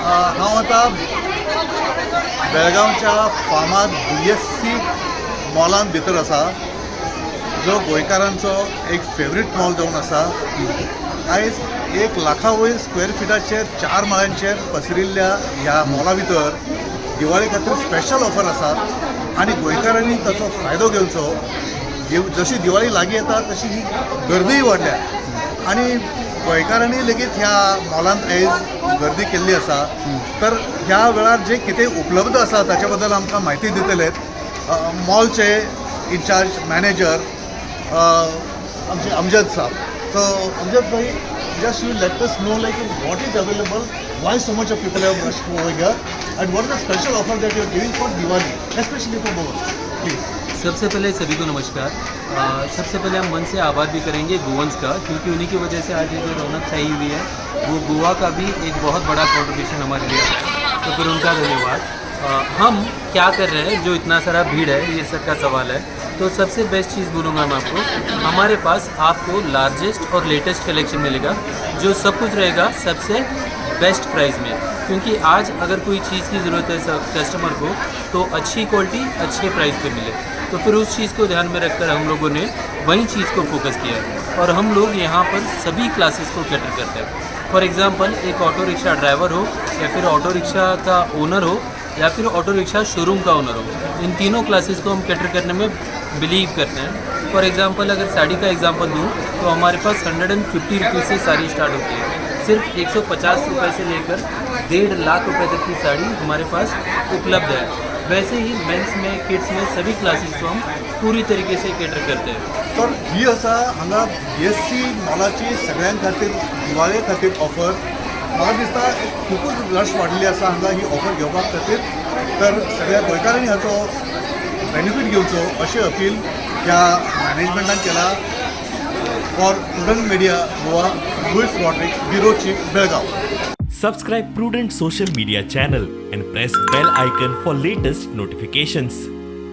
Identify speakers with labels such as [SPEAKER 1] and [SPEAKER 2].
[SPEAKER 1] हांव आतां बेळगांवच्या फामाद BSC मॉलान भितर आसा, जो गोंयकारांचो एक फेवरेट मॉल जावन आसा. आयज 1 लाखा वयर स्क्वेअर फिटाचेर 4 माळ्यांचेर पसरिल्ल्या ह्या मॉला भितर दिवाळे खातीर स्पेशल ऑफर आसात आनी गोंयकारांनी ताचो फायदो घेवचो. जशी दिवाळी लागीं येता तशी ही गर्दीय वाडल्या आनी गोंयकारांनी लेगीत ह्या मॉलांत आयज गर्दी केल्ली आसा. तर ह्या वेळार जे कितें उपलब्ध आसा ताचे बद्दल आमकां म्हायती दितले मॉलचे इन्चार्ज मॅनेजर आमचे अमजद साहब. सो अमजद भाई, just you let us know like what is available, why so much of people have rushed over here, and what is the special offer that you are giving for Diwali, especially for Goa, please.
[SPEAKER 2] सबसे पहले सभी को नमस्कार. सबसे पहले हम मन से आभार भी करेंगे गोवंस का, क्योंकि उन्हीं की वजह से आज ये जो रौनक छाई हुई है वो गोवा का भी एक बहुत बड़ा कॉन्ट्रीब्यूशन हमारे लिए है. तो फिर उनका धन्यवाद. हम क्या कर रहे हैं, जो इतना सारा भीड़ है, ये सबका सवाल है. तो सबसे बेस्ट चीज़ बोलूँगा मैं आपको, हमारे पास आपको लार्जेस्ट और लेटेस्ट कलेक्शन मिलेगा, जो सब कुछ रहेगा सबसे बेस्ट प्राइस में. क्योंकि आज अगर कोई चीज़ की ज़रूरत है कस्टमर को, तो अच्छी क्वालिटी अच्छे प्राइस पे मिले. तो फिर उस चीज़ को ध्यान में रखकर हम लोगों ने वही चीज़ को फोकस किया है. और हम लोग यहाँ पर सभी क्लासेस को कैटर करते हैं. फॉर एग्ज़ाम्पल, एक ऑटो रिक्शा ड्राइवर हो, या फिर ऑटो रिक्शा का ओनर हो, या फिर ऑटो रिक्शा शोरूम का ओनर हो, इन तीनों क्लासेस को हम कैटर करने में बिलीव करते हैं. फॉर एग्ज़ाम्पल, अगर साड़ी का एग्ज़ाम्पल दूँ तो हमारे पास 150 रुपीज़ से साड़ी स्टार्ट होती है. सिर्फ 150 रुपये से लेकर 1.5 लाख रुपए तक की साड़ी हमारे पास उपलब्ध है. वैसे ही मेंस में, किड्स में, सभी क्लासेस को हम पूरी तरीके से कैटर करते हैं.
[SPEAKER 1] तर ही आसा हांगा BSC मॉलाची सगळ्यां खातीर दिवाळे खातीर ऑफर. म्हाका दिसता खूपच रश वाडलेली आसा हांगा ही ऑफर घेवपा खातीर. तर सगळ्या गोंयकारांनी हाचो बेनिफीट घेवचो अशें अपील ह्या मॅनेजमेंटान केला. For prudent media Goa, Luis Rodrigues, bureau chief, Belgaum.
[SPEAKER 3] Subscribe Prudent social media channel and press bell icon for latest notifications.